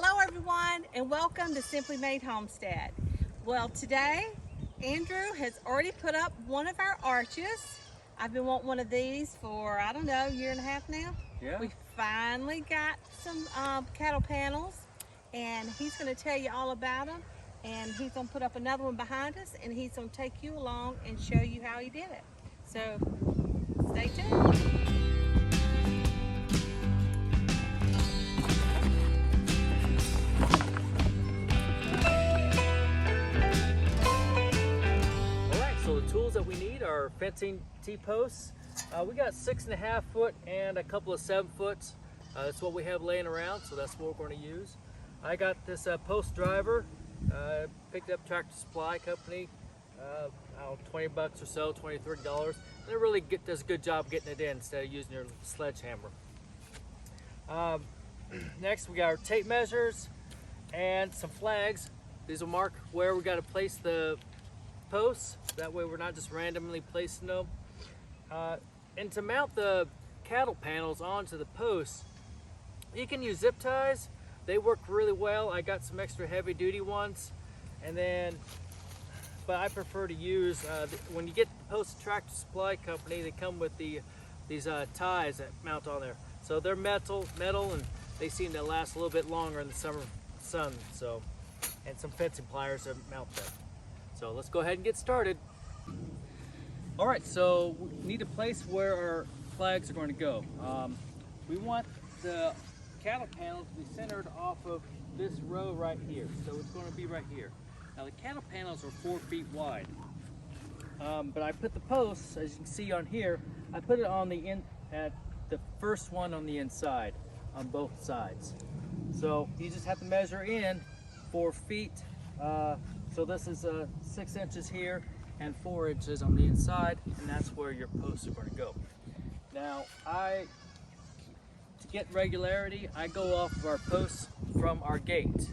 Hello everyone and welcome to Simply Made Homestead. Well, today Andrew has already put up one of our arches. I've been wanting one of these for, I don't know, a year and a half now. Yeah. We finally got some cattle panels and he's going to tell you all about them, and he's going to put up another one behind us and he's going to take you along and show you how he did it. So stay tuned. Tools that we need are fencing T-posts. We got 6.5 foot and a couple of 7 foots. That's what we have laying around, so that's what we're going to use. I got this post driver, picked up Tractor Supply Company, 20 bucks or so, $20–$30. And it really does a good job getting it in instead of using your sledgehammer. Next we got our tape measures and some flags. These will mark where we got to place the posts, that way we're not just randomly placing them. And to mount the cattle panels onto the posts, you can use zip ties. They work really well. I got some extra heavy duty ones, but I prefer to use when you get the post Tractor Supply Company, they come with these ties that mount on there. So they're metal, and they seem to last a little bit longer in the summer sun. So, and some fencing pliers to mount them. So let's go ahead and get started. All right, so we need a place where our flags are going to go. We want the cattle panels to be centered off of this row right here. So it's going to be right here. Now the cattle panels are 4 feet wide. But I put the posts, as you can see on here, I put it on the at the first one on the inside, on both sides. So you just have to measure in 4 feet. So this is 6 inches here and 4 inches on the inside, and that's where your posts are going to go. Now, to get regularity, I go off of our posts from our gate.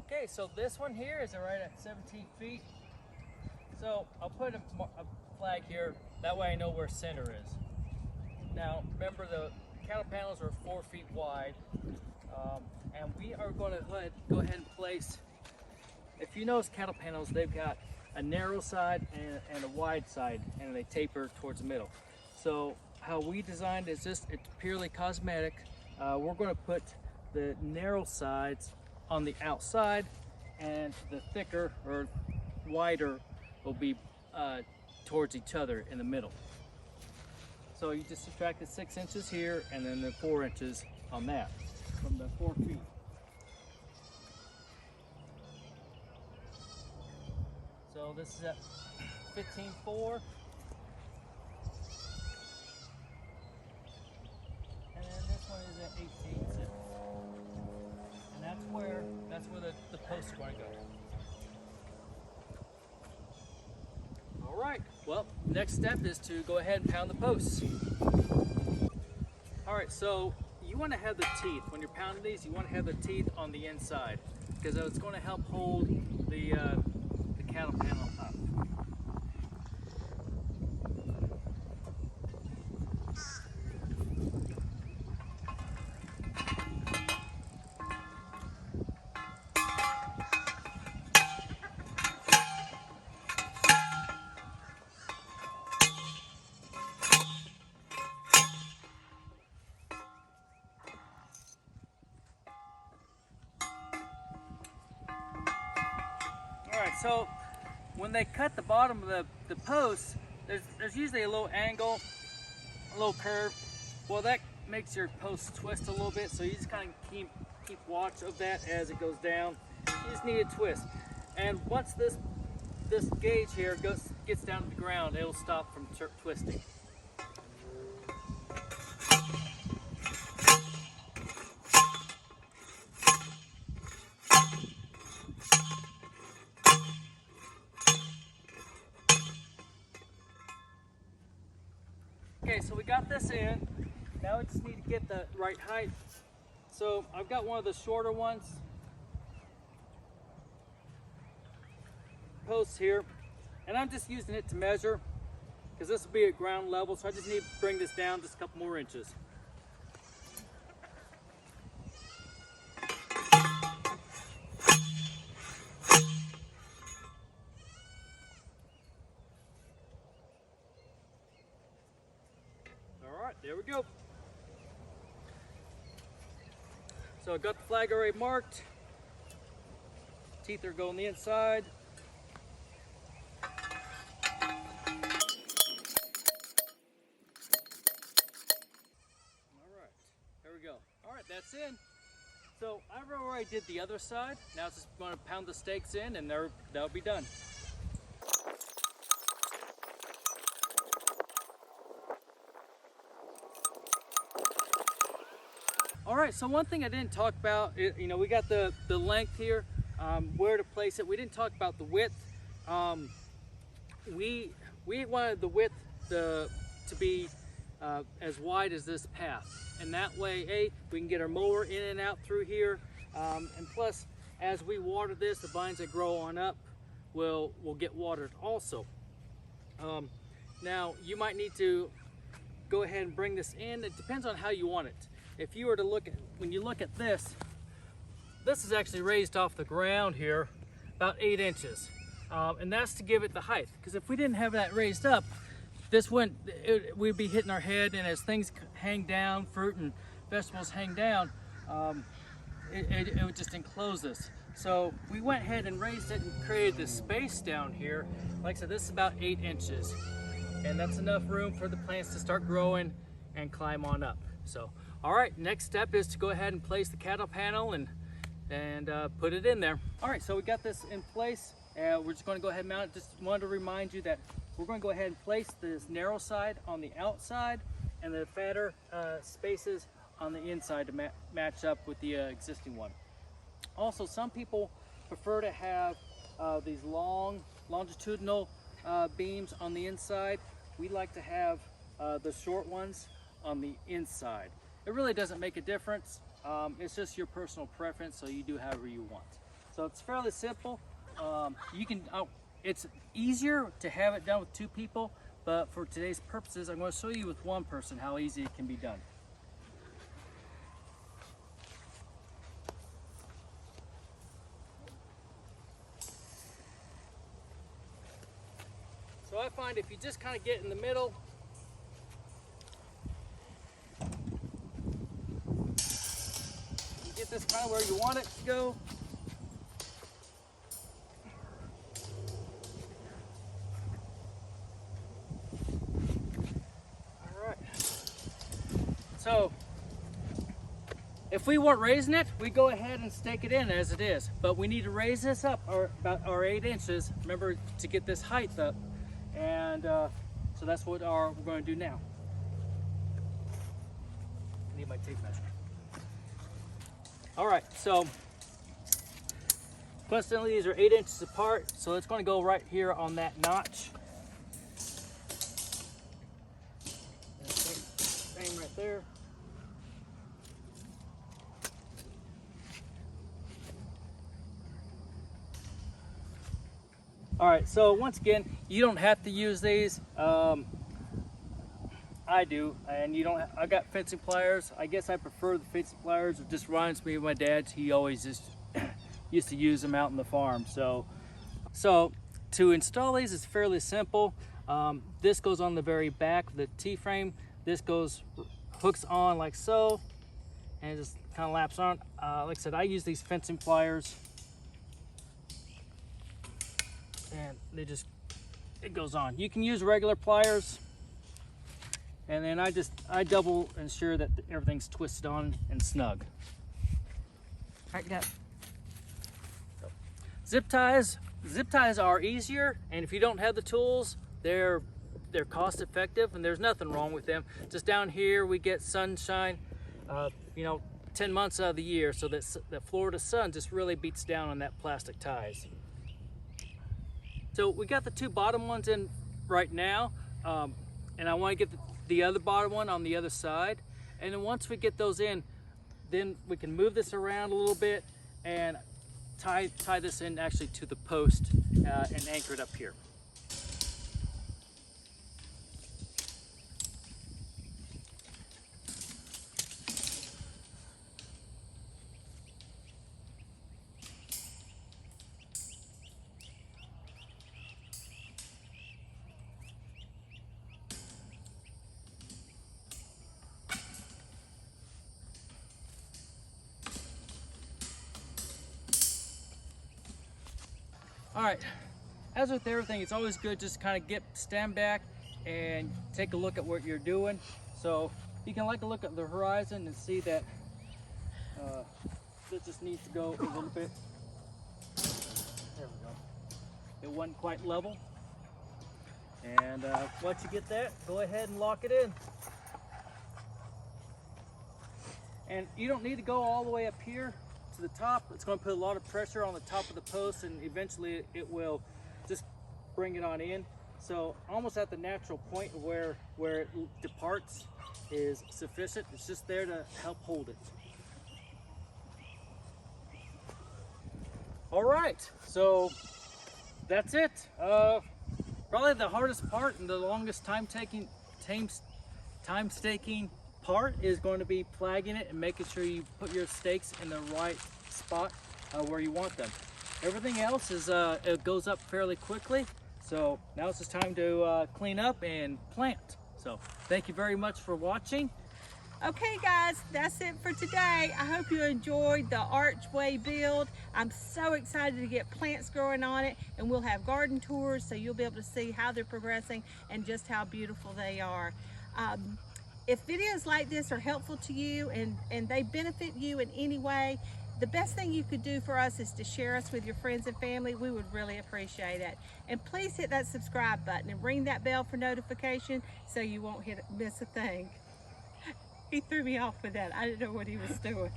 Okay, so this one here is right at 17 feet. So I'll put a flag here, that way I know where center is. Now remember, the cattle panels are 4 feet wide, and we are going to go ahead and place, if you notice cattle panels, they've got a narrow side and a wide side, and they taper towards the middle. So how we designed is it's purely cosmetic. We're going to put the narrow sides on the outside, and the thicker or wider will be towards each other in the middle. So you just subtract the 6 inches here and then the 4 inches on that from the 4 feet. So this is at 15.4, and then this one is at 18.6. That's where the posts are going to go. All right, well, next step is to go ahead and pound the posts. All right, so you want to have the teeth, when you're pounding these, you want to have the teeth on the inside, because it's going to help hold the cattle panel up. So when they cut the bottom of the post, there's usually a little angle, a little curve. Well, that makes your post twist a little bit, so you just kind of keep watch of that as it goes down. You just need a twist. And once this gauge here gets down to the ground, it'll stop from twisting. Okay, so we got this in. Now we just need to get the right height. So I've got one of the shorter ones, posts here, and I'm just using it to measure because this will be at ground level, so I just need to bring this down just a couple more inches. All right, there we go. So I got the flag already marked. Teeth are going the inside. All right, that's in. So I've already did the other side. Now it's just going to pound the steaks in and that'll be done. All right, so one thing I didn't talk about, you know, we got the length here, where to place it. We didn't talk about the width. We wanted the width to be as wide as this path. And that way, we can get our mower in and out through here. And plus, as we water this, the vines that grow on up will get watered also. Now, you might need to go ahead and bring this in. It depends on how you want it. If you were to look at, when you look at this is actually raised off the ground here about 8 inches. And that's to give it the height. Because if we didn't have that raised up, we'd be hitting our head, and as things hang down, fruit and vegetables hang down, it would just enclose this. So we went ahead and raised it and created this space down here. Like I said, this is about 8 inches. And that's enough room for the plants to start growing and climb on up. So, all right, next step is to go ahead and place the cattle panel and put it in there. All right, so we got this in place. We're just going to go ahead and mount it. Just wanted to remind you that we're going to go ahead and place this narrow side on the outside and the fatter spaces on the inside to match up with the existing one. Also, some people prefer to have these long longitudinal beams on the inside. We like to have the short ones on the inside. It really doesn't make a difference. It's just your personal preference, so you do however you want. So it's fairly simple. It's easier to have it done with 2 people, but for today's purposes, I'm going to show you with 1 person how easy it can be done. So I find if you just kind of get in the middle, you get this kind of where you want it to go. So if we weren't raising it, we go ahead and stake it in as it is. But we need to raise this up about 8 inches, remember, to get this height up. And so that's what we're going to do now. I need my tape measure. All right, so coincidentally, these are 8 inches apart. So it's going to go right here on that notch. Same right there. All right, so once again, you don't have to use these. I do, and you don't. I got fencing pliers. I guess I prefer the fencing pliers. It just reminds me of my dad. He always just used to use them out in the farm. So to install these is fairly simple. This goes on the very back of the T-frame. This hooks on like so, and it just kind of laps on. Like I said, I use these fencing pliers. And it goes on. You can use regular pliers, and then I double ensure that everything's twisted on and snug. All right, got it. Zip ties are easier, and if you don't have the tools, they're cost effective, and there's nothing wrong with them. Just down here we get sunshine, 10 months out of the year, so that the Florida sun just really beats down on that plastic ties. So we got the 2 bottom ones in right now, and I want to get the other bottom one on the other side. And then once we get those in, then we can move this around a little bit and tie this in actually to the post and anchor it up here. All right, as with everything, it's always good just kind of stand back and take a look at what you're doing. So you can like a look at the horizon and see that this just needs to go a little bit. There we go. It wasn't quite level. And once you get that, go ahead and lock it in. And you don't need to go all the way up here to the top. It's going to put a lot of pressure on the top of the post, and eventually it will just bring it on in. So almost at the natural point where it departs is sufficient. It's just there to help hold it. All right, so that's it. Probably the hardest part and the longest time-taking part is going to be flagging it and making sure you put your stakes in the right spot where you want them. Everything else is it goes up fairly quickly. So now it's just time to clean up and plant. So thank you very much for watching. Okay guys, that's it for today. I hope you enjoyed the archway build. I'm so excited to get plants growing on it, and we'll have garden tours so you'll be able to see how they're progressing and just how beautiful they are. If videos like this are helpful to you and they benefit you in any way, the best thing you could do for us is to share us with your friends and family. We would really appreciate it. And please hit that subscribe button and ring that bell for notification so you won't miss a thing. He threw me off with that. I didn't know what he was doing.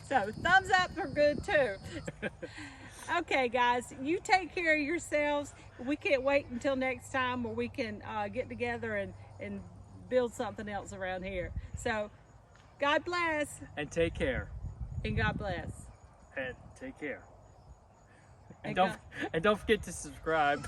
So thumbs up are good too. Okay guys, you take care of yourselves. We can't wait until next time where we can get together and build something else around here. So God bless. And take care. And God bless. And take care. And don't forget to subscribe.